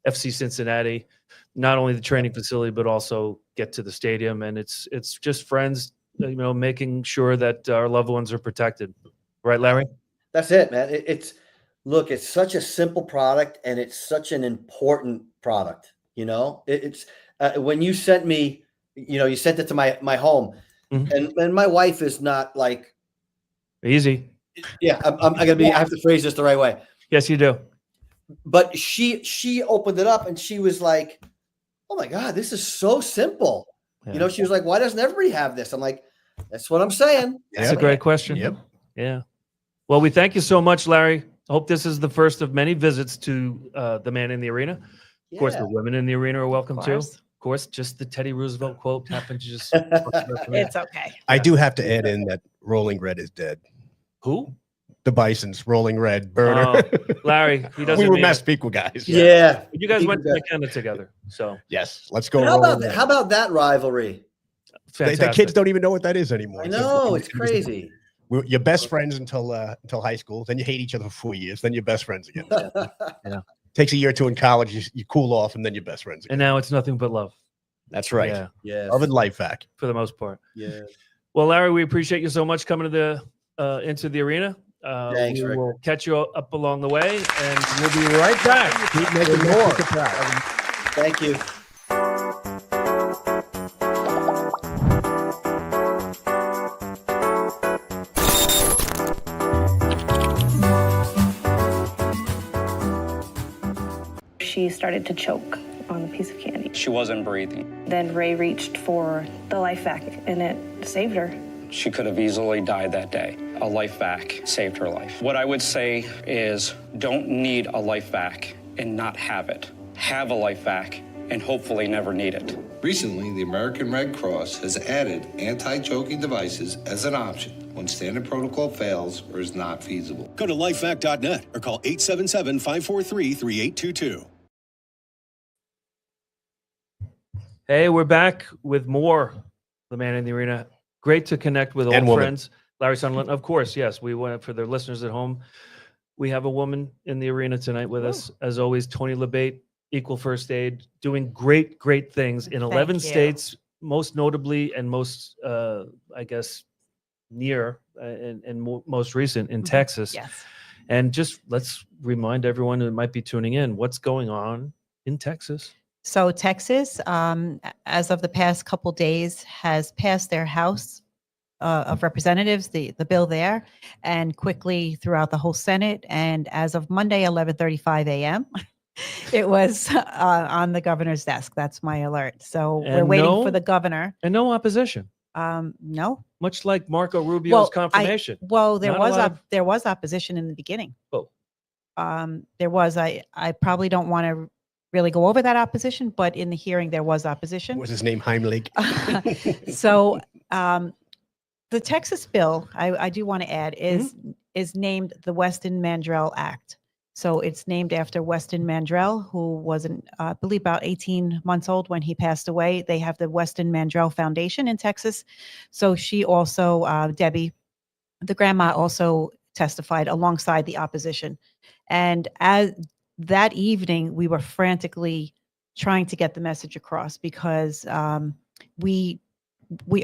FC Cincinnati, not only the training facility but also get to the stadium, and it's just friends, making sure that our loved ones are protected. Right, Larry? That's it, man. It's such a simple product, and it's such an important product. It's when you sent me, you sent it to my home, Mhm. and my wife is not like, Easy. yeah, I'm gonna be. I have to phrase this the right way. Yes, you do. But she opened it up and she was like, "Oh my God, this is so simple." Yeah. She was like, "Why doesn't everybody have this?" I'm like, "That's what I'm saying." That's a great question. Yep. Yeah. Well, we thank you so much, Larry. I hope this is the first of many visits to the Man in the Arena. Of course, the women in the arena are welcome too. course. Of course, just the Teddy Roosevelt quote happened to just. It's okay. I do have to add in that Rolling Red is dead. Who? The Bisons, Rolling Red, burner. Oh, Larry, he doesn't. we were mean Mass it. People guys. Yeah. You guys went to McKenna together, so Yes. Let's go. How Rolling about Red. how about that rivalry? The fantastic. kids don't even know what that is anymore. I know, it's crazy. You're best friends until high school. Then you hate each other for 4 years. Then you're best friends again. Takes a year or two in college. You cool off, and then you're best friends again. And now it's nothing but love. That's right. Yeah, Yeah. Love and LifeVac. for the most part. Yeah. Well, Larry, we appreciate you so much coming to the into the arena. Thanks, we Rick. will catch you up along the way, and we'll be right back. Keep making more. Thank you. She started to choke on a piece of candy. She wasn't breathing. Then Ray reached for the LifeVac and it saved her. She could have easily died that day. A LifeVac saved her life. What I would say is don't need a LifeVac and not have it. Have a LifeVac and hopefully never need it. Recently, the American Red Cross has added anti-choking devices as an option when standard protocol fails or is not feasible. Go to lifevac.net or call 877-543-3822. Hey, we're back with more The Man in the Arena. Great to connect with And old woman. friends. Larry Sunderland, of course, yes. We went for the listeners at home. We have a woman in the arena tonight with us. As always, Tony Labate, Equal First Aid, doing great, great things in 11 you. states, most notably and most, I guess, near and most recent in Texas. Yes. And just let's remind everyone who might be tuning in what's going on in Texas. So Texas, as of the past couple days, has passed their House of Representatives, the bill there, and quickly throughout the whole Senate. And as of Monday, 11:35 a.m., it was on the governor's desk. That's my alert. So we're And waiting no- for the governor. And no opposition, No. much like Marco Rubio's confirmation. There Not a was lot of- there was opposition in the beginning. Oh. There was. I probably don't want to really go over that opposition, but in the hearing there was opposition. Was his name Heimlich? So the Texas bill, I do want to add, is named the Weston Mandrell Act. So it's named after Weston Mandrell, who was, I believe, about 18 months old when he passed away. They have the Weston Mandrell Foundation in Texas. So she also, Debbie, the grandma, also testified alongside the opposition. And as that evening, we were frantically trying to get the message across because we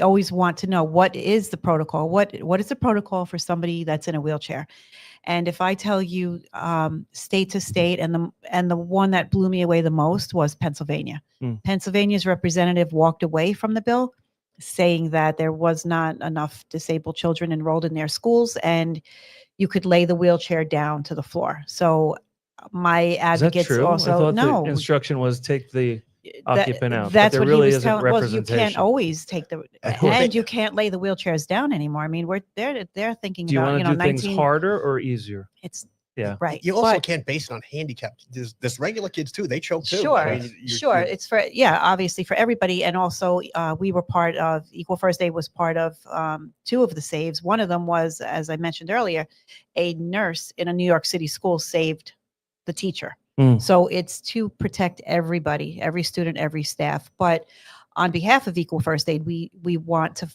always want to know, what is the protocol? What is the protocol for somebody that's in a wheelchair? And if I tell you state to state, and the one that blew me away the most was Pennsylvania. Pennsylvania's representative walked away from the bill, saying that there was not enough disabled children enrolled in their schools, and you could lay the wheelchair down to the floor. So my Is that advocates true? also I thought no. the instruction was take the occupant out. But That's there what really he was isn't telling. Well, you representation. can't always take the, and you can't lay the wheelchairs down anymore. I mean, they're thinking Do you about, want to do things 19 harder or easier? It's Yeah. right. You also But- can't base it on handicapped. There's regular kids too. They choke too. Sure, I mean, sure. It's for, obviously for everybody. And also we were part of, Equal First Aid was part of 2 of the saves. One of them was, as I mentioned earlier, a nurse in a New York City school saved the teacher. So it's to protect everybody, every student, every staff. But on behalf of Equal First Aid, we want to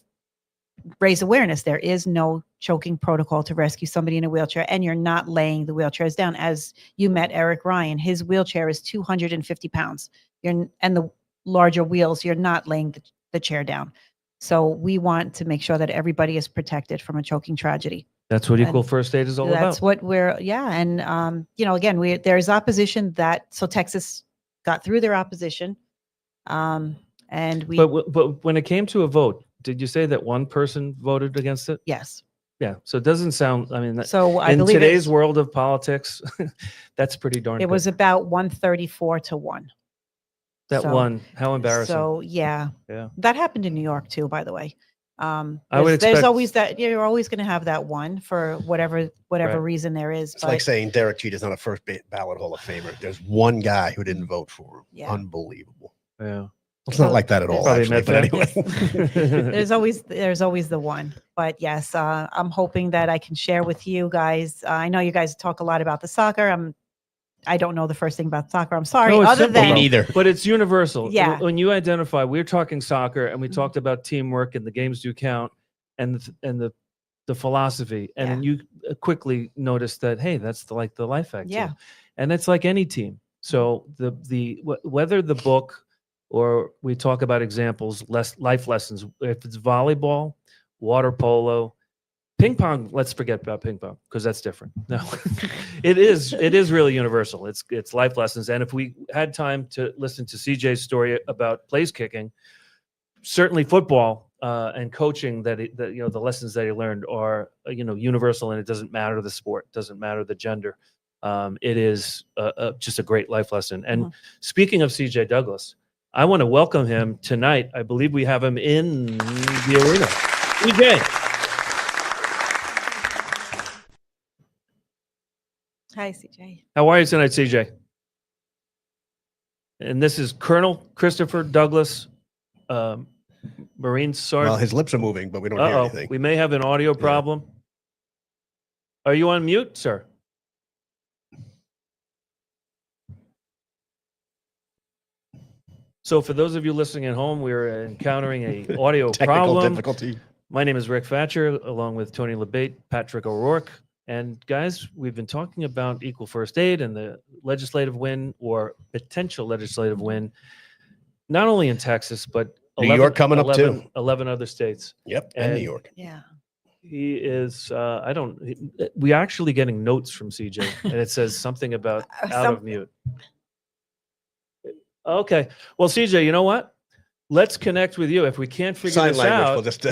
raise awareness. There is no choking protocol to rescue somebody in a wheelchair, and you're not laying the wheelchairs down. As you met Eric Ryan, his wheelchair is 250 pounds. And the larger wheels, you're not laying the chair down. So we want to make sure that everybody is protected from a choking tragedy. That's what And Equal First Aid is all That's about. what we're, and again, there's opposition so Texas got through their opposition. And we, But when it came to a vote, did you say that one person voted against it? yes. Yeah. So it doesn't sound, I mean, So I in believe today's world of politics, that's pretty darn it good. was about 134 to 1. That so- one. How embarrassing. So yeah, that happened in New York too, by the way. I would There's expect- always that, you're always going to have that one for whatever Right. reason there is. It's like saying Derek Jeter's not a first ballot Hall of Famer. There's one guy who didn't vote for him. Yeah. Unbelievable. Yeah. It's not like that at all, Probably actually. But Medvedev. anyway. there's always the one. But yes, I'm hoping that I can share with you guys. I know you guys talk a lot about the soccer. I don't know the first thing about soccer. I'm sorry. No, it's Other simple, than though. neither. But it's universal. Yeah. When you identify, we're talking soccer, and we talked about teamwork and the games do count, and the philosophy, and then you quickly notice that, hey, that's like the LifeVac team. Yeah. And it's like any team. So whether the book or we talk about examples, life lessons, if it's volleyball, water polo, ping pong, let's forget about ping pong because that's different. No, it is really universal. It's life lessons. And if we had time to listen to CJ's story about place kicking, certainly football and coaching, the lessons that he learned are universal, and it doesn't matter the sport, doesn't matter the gender. It is just a great life lesson. And speaking of CJ Douglas, I want to welcome him tonight. I believe we have him in the arena. CJ. Hi, CJ. How are you tonight, CJ? And this is Colonel Christopher Douglas, Marine Sergeant. Well, his lips are moving, but we don't hear anything. We may have an audio problem. Are you on mute, sir? So for those of you listening at home, we're encountering a audio Technical problem. difficulty. My name is Rick Fatscher, along with Tony LeBate, Patrick O'Rourke. And guys, we've been talking about Equal First Aid and the legislative win or potential legislative win, not only in Texas, but New York coming up too. 11 other states. Yep, and New York. Yeah. He is, we're actually getting notes from CJ, and it says something about out of mute. Okay. Well, CJ, you know what? let's connect with you. If we can't figure Sign this language, out, we'll just,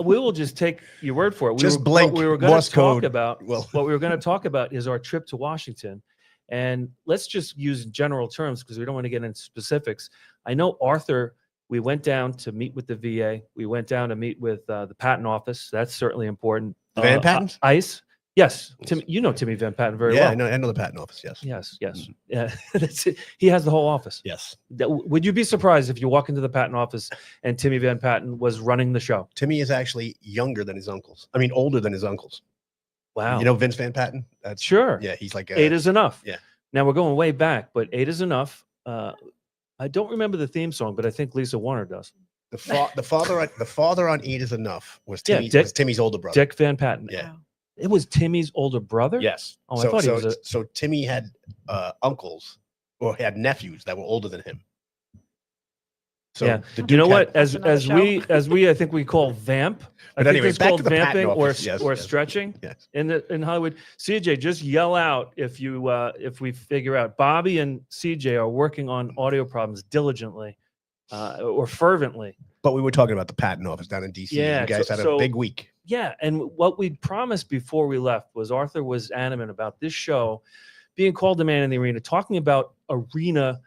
we will just take your word for it. Just blink, What we were going Morse to talk code. about. Well, What we were going to talk about is our trip to Washington, and let's just use general terms because we don't want to get into specifics. I know Arthur. We went down to meet with the VA. We went down to meet with the patent office. That's certainly important. Van Patten? ICE. Yes, Tim. You know Timmy Van Patten very well. Yeah, I know the patent office. Yes. Yes. Yeah, that's it. He has the whole office. Yes. Would you be surprised if you walk into the patent office and Timmy Van Patten was running the show? Timmy is actually younger than his uncles. I mean, older than his uncles. Wow. You know Vince Van Patten? That's Sure. Yeah, he's like 8 is enough. Yeah. Now we're going way back, but 8 is enough. I don't remember the theme song, but I think Lisa Warner does. the father on 8 is enough was Timmy's older brother. Dick Van Patten. Yeah. It was Timmy's older brother? Yes. Oh, I thought he was so Timmy had uncles or had nephews that were older than him. So yeah. the You know Duke had- what? As we I think we call vamp. But I think anyway, it's back to called the patent vamping office. Yes, or yes. stretching. Yes. In Hollywood. CJ, just yell out if we figure out. Bobby and CJ are working on audio problems diligently or fervently. But we were talking about the patent office down in DC. Yeah, You guys had a big week. Yeah, and what we promised before we left was Arthur was adamant about this show being called The Man in the Arena, talking about arena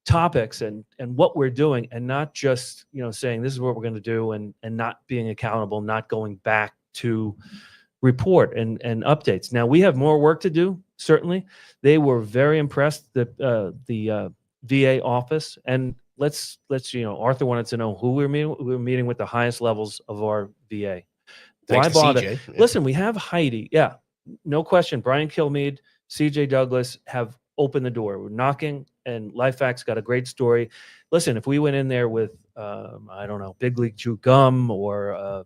topics and what we're doing, and not just saying this is what we're going to do and not being accountable, not going back to report and updates. Now we have more work to do. Certainly, they were very impressed. The VA office, and let's Arthur wanted to know who we were meeting with the highest levels of our VA. Thanks Why to bother? CJ. Yeah. Listen, we have Heidi. Yeah, no question. Brian Kilmeade, CJ Douglas have opened the door. We're knocking, and LifeVac's got a great story. Listen, if we went in there with I don't know, Big League Chew gum or a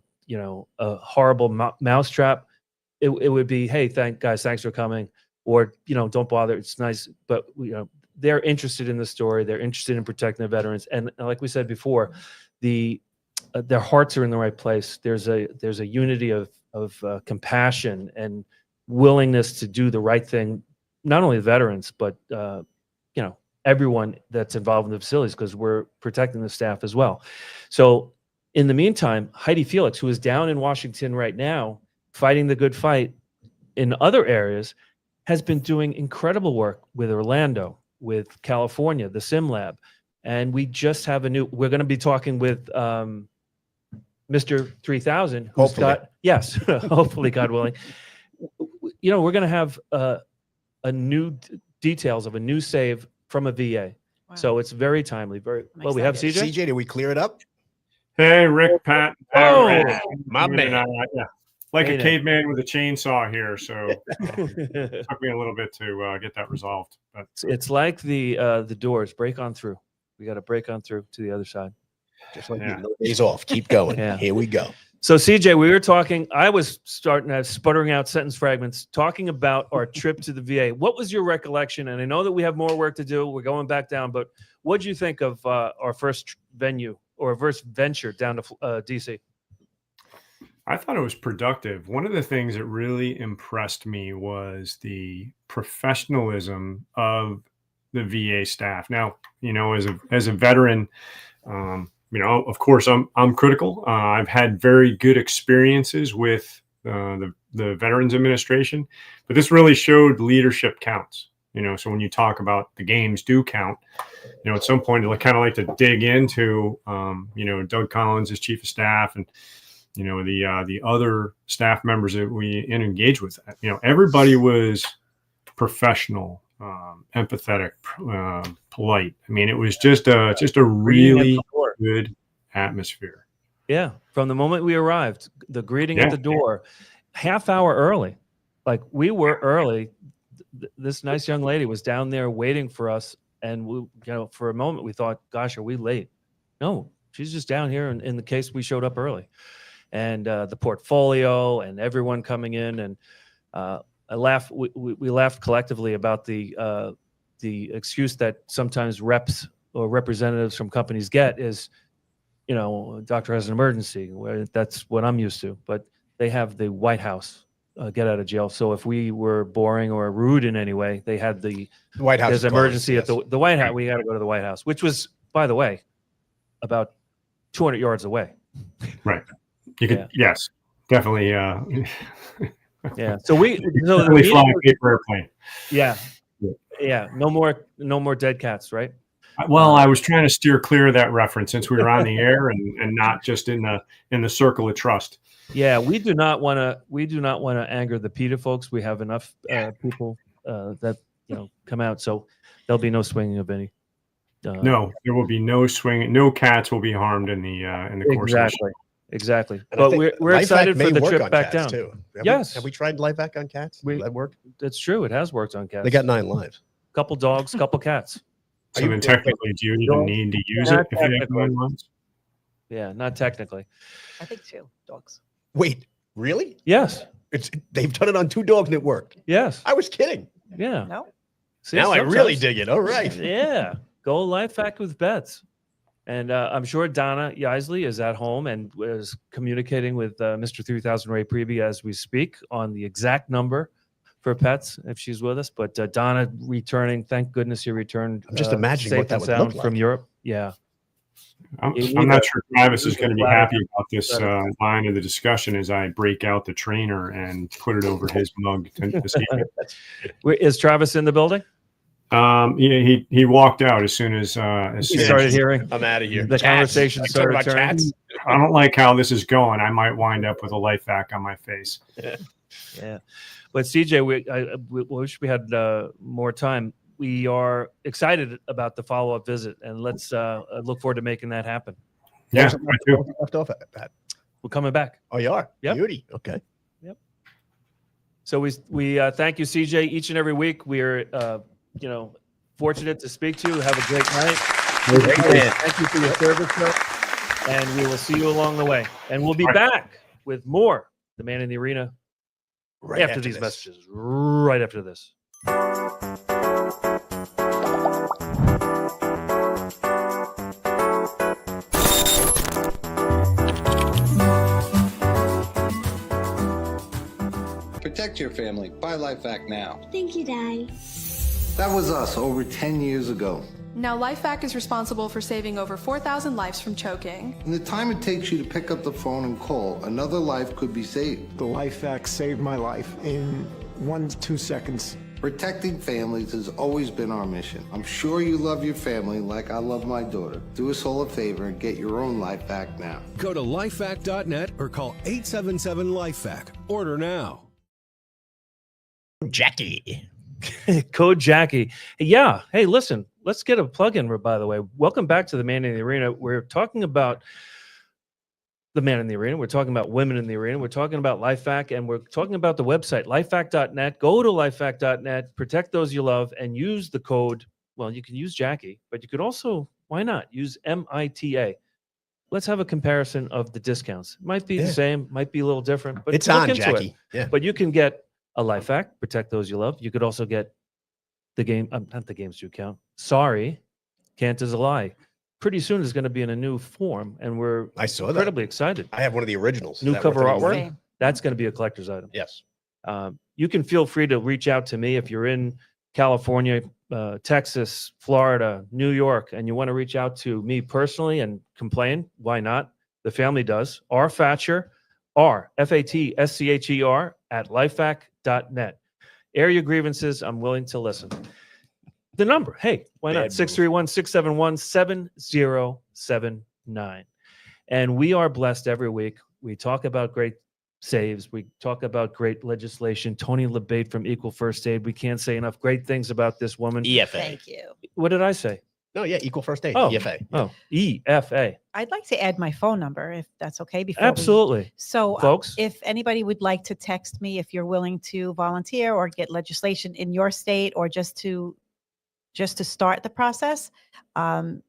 horrible mousetrap, it would be, hey, thanks for coming, or don't bother. It's nice, but they're interested in the story. They're interested in protecting the veterans, and like we said before, their hearts are in the right place. There's a unity of compassion and willingness to do the right thing, not only the veterans, but everyone that's involved in the facilities, because we're protecting the staff as well. So in the meantime, Heidi Felix, who is down in Washington right now, fighting the good fight in other areas, has been doing incredible work with Orlando, with California, the Sim Lab. And we just have we're going to be talking with Mr. 3000, who's Hopefully. hopefully, God willing. We're going to have a new details of a new save from a VA. Wow. So it's very timely. We have CJ. CJ, did we clear it up? Hey, Rick, Pat. Oh, Ray, my you man. and I, yeah. Like Hey, a now. caveman with a chainsaw here. So it took me a little bit to get that resolved. But It's like the doors. Break on through. We got to break on through to the other side. Just like Yeah. no days off. Keep going. Yeah. Here we go. So CJ, we were talking. I was sputtering out sentence fragments, talking about our trip to the VA. What was your recollection? And I know that we have more work to do. We're going back down, but what did you think of our first venue or first venture down to DC? I thought it was productive. One of the things that really impressed me was the professionalism of the VA staff. Now, as a veteran, of course, I'm critical. I've had very good experiences with the Veterans Administration, but this really showed leadership counts. So when you talk about the games do count, at some point, I kind of like to dig into, Doug Collins as chief of staff and, the other staff members that we engage with. Everybody was professional, empathetic, polite. I mean, it was just a really good atmosphere. Yeah, from the moment we arrived, the greeting at the door, half hour early. Like we were early. This nice young lady was down there waiting for us, and we, for a moment we thought, "Gosh, are we late?" No, she's just down here in the case we showed up early, and the portfolio and everyone coming in, and I laugh. We laughed collectively about the excuse that sometimes reps or representatives from companies get is, doctor has an emergency. Where that's what I'm used to, but they have the White House get out of jail. So if we were boring or rude in any way, they had the White House. there's is emergency closed, at the White House. We got to go to the White House, which was, by the way, about 200 yards away. Right. You could, yes, definitely. Yeah. So Definitely fly a paper airplane. Yeah. Yeah. No more dead cats, right? Well, I was trying to steer clear of that reference since we were on the air and not just in the circle of trust. Yeah, we do not want to anger the PETA folks. We have enough people that come out, so there'll be no swinging of any. No, there will be no swinging. No cats will be harmed in the course of the show. Exactly. And But we're excited for the trip back down. Too. Yes. Have we tried LifeVac on cats? Will that work? That's true. It has worked on cats. They got 9 lives. Couple dogs, couple cats. So then technically, do you even need to use it if you have 9 lives? Yeah, not technically. I think 2 dogs. Wait, really? Yes. They've done it on 2 dogs and it worked. Yes. I was kidding. Yeah. No. See, now I sometimes- really dig it. All right. Yeah. Go LifeVac with Bets. And I'm sure Donna Yaisley is at home and is communicating with Mr. 3000 Ray Priebe as we speak on the exact number for pets if she's with us. But Donna returning, thank goodness you returned. I'm just imagining safe what that and would sound look like. from Europe. Yeah. I'm not sure Travis is going to be happy about this line of the discussion as I break out the trainer and put it over his mug this evening. Is Travis in the building? Yeah, he walked out as soon as He started hearing. I'm out of here. The conversation started turning. I don't like how this is going. I might wind up with a LifeVac on my face. Yeah. But CJ, we wish we had more time. We are excited about the follow-up visit, and let's look forward to making that happen. Yeah, I do. Left off at that. We're coming back. Oh, you are? Yep. Beauty. Okay. Yep. So we thank you, CJ, each and every week. We're fortunate to speak to you. Have a great night. Thank you for your service, sir. And we will see you along the way. And we'll be back with more The Man in the Arena Right after these messages. Right after this. Protect your family. Buy LifeVac now. Thank you, Dad. That was us over 10 years ago. Now, LifeVac is responsible for saving over 4,000 lives from choking. In the time it takes you to pick up the phone and call, another life could be saved. The LifeVac saved my life in 1 to 2 seconds. Protecting families has always been our mission. I'm sure you love your family like I love my daughter. Do us all a favor and get your own LifeVac now. Go to lifevac.net or call 877-LifeVac. Order now. Jackie. Code Jackie. Yeah. Hey, listen, let's get a plug-in, by the way. Welcome back to the Man in the Arena. We're talking about the Man in the Arena. We're talking about women in the arena. We're talking about LifeVac, and we're talking about the website, lifevac.net. Go to lifevac.net, protect those you love, and use the code. Well, you can use Jackie, but you could also, why not, use MITA. Let's have a comparison of the discounts. Might be the same, might be a little different, but It's look on, into Jackie. it. Yeah. But you can get a LifeVac, protect those you love. You could also get the game, not the games you count. Sorry, can't is a lie. Pretty soon is going to be in a new form, and we're incredibly excited. I have one of the originals. New Is that cover worth any artwork. money? That's going to be a collector's item. Yes. You can feel free to reach out to me if you're in California, Texas, Florida, New York, and you want to reach out to me personally and complain. Why not? The family does. R. Fatscher, Fatscher at lifevac.net. Air your grievances. I'm willing to listen. The number, hey, why not? 631-671-7079. And we are blessed every week. We talk about great saves. We talk about great legislation. Tony LeBate from Equal First Aid. We can't say enough great things about this woman. EFA. Thank you. What did I say? No, yeah, Equal First Aid. Oh, EFA. Oh, EFA. I'd like to add my phone number if that's okay. Absolutely. So, folks, if anybody would like to text me, if you're willing to volunteer or get legislation in your state, or just to start the process, I'm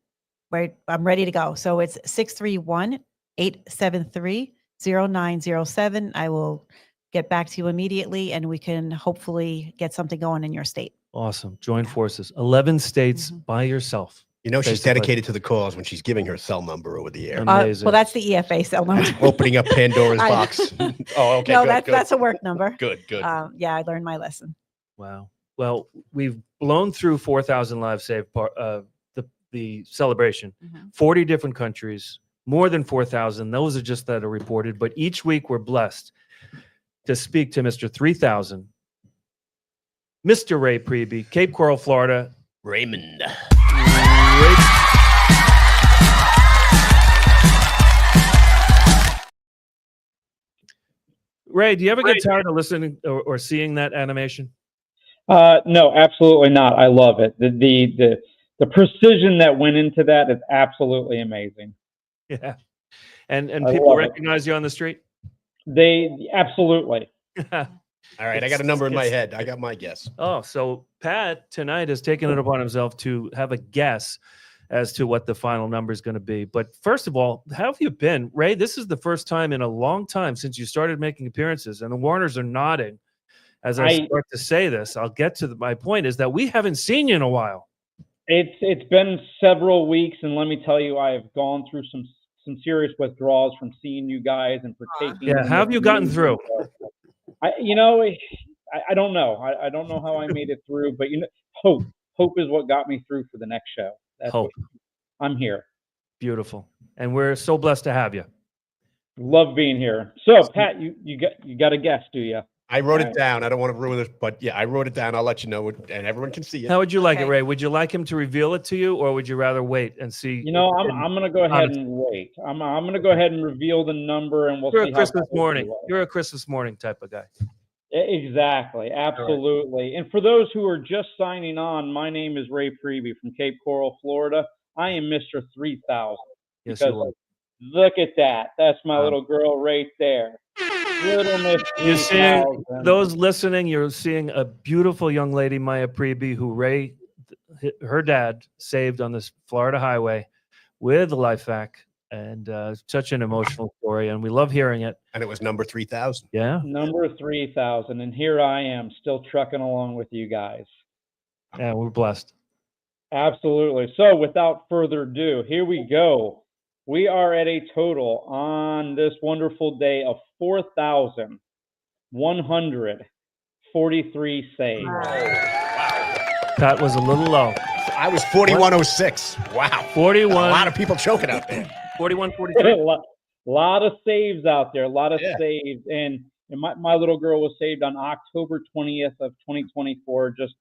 ready to go. So it's 631-873-0907. I will get back to you immediately, and we can hopefully get something going in your state. awesome. Join forces. 11 states by yourself. You know, she's Basically. dedicated to the cause when she's giving her cell number over the air. Amazing. Well, that's the EFA cell number. Opening up Pandora's I- box. Oh, okay. No, good, that's a work number. Good, good. Yeah, I learned my lesson. Wow. Well, we've blown through 4,000 lives saved. The the celebration. Mhm. 40 different countries, more than 4,000. Those are just that are reported. But each week we're blessed to speak to Mr. 3000, Mr. Ray Priebe, Cape Coral, Florida. Raymond. Ray, do you ever get tired of listening or seeing that animation? No, absolutely not. I love it. The precision that went into that is absolutely amazing. Yeah. And I people love it. recognize you on the street? They absolutely. All right, I got a number in my head. I got my guess. Oh, so Pat tonight has taken it upon himself to have a guess as to what the final number is going to be. But first of all, how have you been? Ray, this is the first time in a long time since you started making appearances, and the Warners are nodding as I start to say this. I'll get to my point is that we haven't seen you in a while. It's been several weeks, and let me tell you, I've gone through some serious withdrawals from seeing you guys and partaking. Yeah, in how have the you gotten community. through? I don't know. I don't know how I made it through, but hope is what got me through for the next show. That's Hope. I'm here. Beautiful. And we're so blessed to have you. Love being here. So, Pat, you got a guess, do you? I wrote it down. I don't want to ruin this, but yeah, I wrote it down. I'll let you know, and everyone can see it. How would you like it, Ray? Would you like him to reveal it to you, or would you rather wait and see? You know, I'm going to go ahead and wait. I'm going to go ahead and reveal the number, and we'll You're see a how Christmas close we morning. are. You're a Christmas morning type of guy. Exactly. Absolutely. And for those who are just signing on, my name is Ray Priebe from Cape Coral, Florida. I am Mr. 3000. Yes, because you are. look at that. That's my Wow. little girl right there. Little Miss You're seeing 3000. those listening. You're seeing a beautiful young lady, Maya Priebe, who Ray, her dad, saved on this Florida highway with LifeVac, and such an emotional story. And we love hearing it. And it was number 3000. Yeah. Number 3000. And here I am still trucking along with you guys. Yeah, we're blessed. Absolutely. So without further ado, here we go. We are at a total on this wonderful day of 4,143 saves. That was a little low. I was 4106. Wow. 41. A lot of people choking out there. 41, 43. A lot of saves out there. A lot of saves. And my little girl was saved on October 20th of 2024, just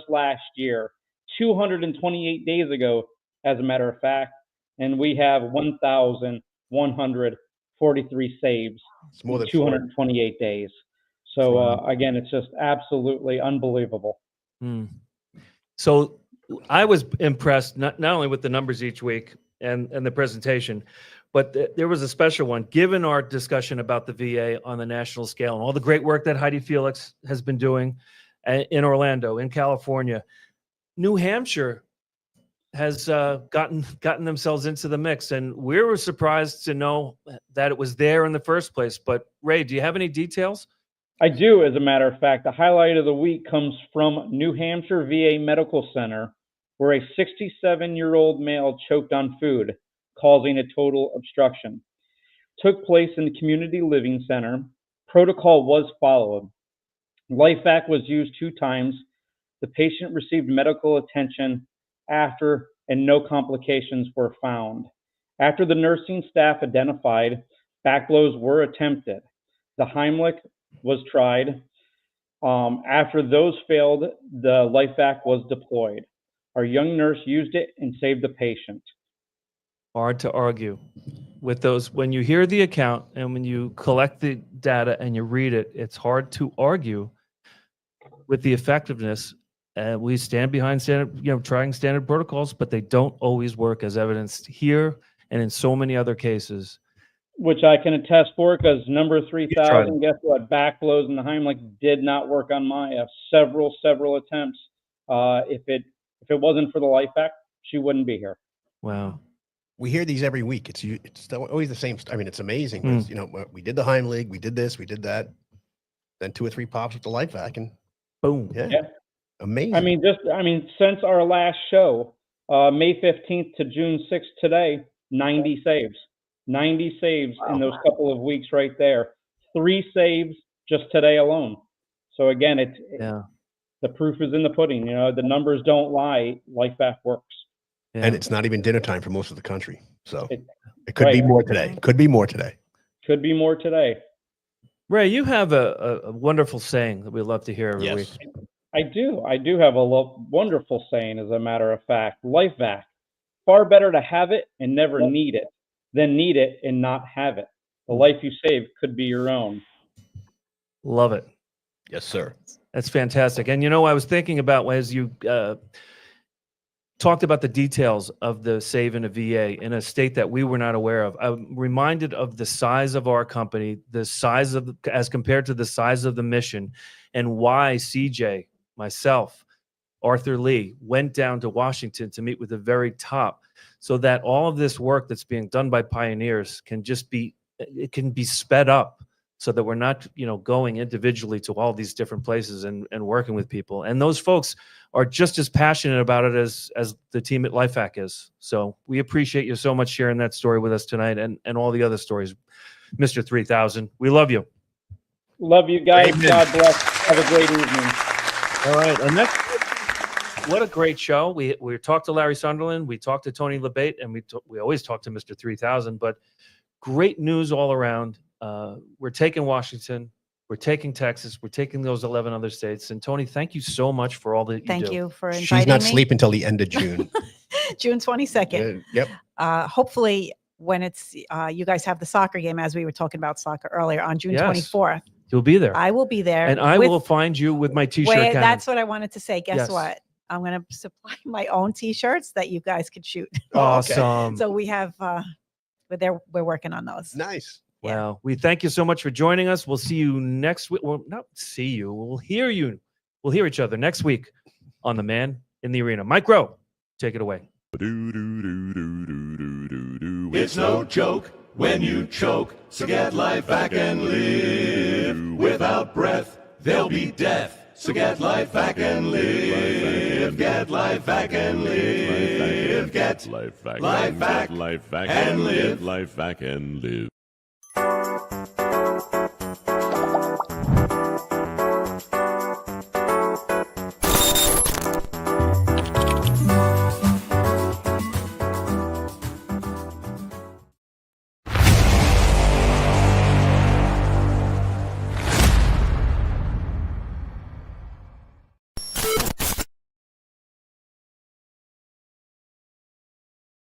last year. 228 days ago, as a matter of fact. And we have 1,143 saves. It's more than 228 days. So again, it's just absolutely unbelievable. So I was impressed not only with the numbers each week and the presentation, but there was a special one. Given our discussion about the VA on the national scale and all the great work that Heidi Felix has been doing in Orlando, in California, New Hampshire has gotten themselves into the mix, and we were surprised to know that it was there in the first place. But Ray, do you have any details? I do, as a matter of fact. The highlight of the week comes from New Hampshire VA Medical Center, where a 67-year-old male choked on food, causing a total obstruction. Took place in the community living center. Protocol was followed. LifeVac was used 2 times. The patient received medical attention after, and no complications were found. After the nursing staff identified, back blows were attempted. The Heimlich was tried. After those failed, the LifeVac was deployed. Our young nurse used it and saved the patient. Hard to argue with those. When you hear the account and when you collect the data and you read it, it's hard to argue with the effectiveness. We stand behind trying standard protocols, but they don't always work, as evidenced here and in so many other cases. Which I can attest for, because number 3000, guess what? Back blows and the Heimlich did not work on Maya. Several attempts. If it wasn't for the LifeVac, she wouldn't be here. Wow. We hear these every week. It's always the same. I mean, it's amazing. It's, we did the Heimlich, we did this, we did that. Then 2 or 3 pops with the LifeVac, and boom. Yeah. Amazing. I mean, since our last show, May 15th to June 6th today, 90 saves. 90 saves in those couple of weeks right there. 3 saves just today alone. So again, the proof is in the pudding. The numbers don't lie. LifeVac works. and it's not even dinner time for most of the country. So It- it could be right. more today. Could be more today. Could be more today. Ray, you have a wonderful saying that we love to hear every week. I do. I do have a wonderful saying, as a matter of fact. LifeVac. Far better to have it and never need it than need it and not have it. The life you save could be your own. Love it. Yes, sir. That's fantastic. And I was thinking about as you talked about the details of the save in a VA in a state that we were not aware of. I'm reminded of the size of our company, the size of as compared to the size of the mission, and why CJ, myself, Arthur Lee went down to Washington to meet with the very top, so that all of this work that's being done by pioneers can be sped up, so that we're not, going individually to all these different places and working with people. And those folks are just as passionate about it as the team at LifeVac is. So we appreciate you so much sharing that story with us tonight and all the other stories. Mr. 3000, we love you. Love you guys. Amen. God bless. Have a great evening. All right. And what a great show. We talked to Larry Sunderland. We talked to Tony Labate, and we always talk to Mr. 3000, but great news all around. We're taking Washington. We're taking Texas. We're taking those 11 other states. And Tony, thank you so much for all that you do. Thank you for inviting She's not me. sleeping until the end of June. June 22nd. Yep. Hopefully, when it's you guys have the soccer game, as we were talking about soccer earlier, on June Yes. 24th. You'll be there. I will be there. And I will find you with my T-shirt Wait, cannon. that's what I wanted to say. Guess Yes. what? I'm going to supply my own T-shirts that you guys could shoot. Awesome. So we have, we're working on those. Nice. Well, we thank you so much for joining us. We'll see you next week. Well, not see you. We'll hear you. We'll hear each other next week on The Man in the Arena. Mike Rowe, take it away. It's no joke when you choke, so get LifeVac and live. Without breath, there'll be death. So get LifeVac and live. Get LifeVac and live. Get LifeVac and live. LifeVac and live.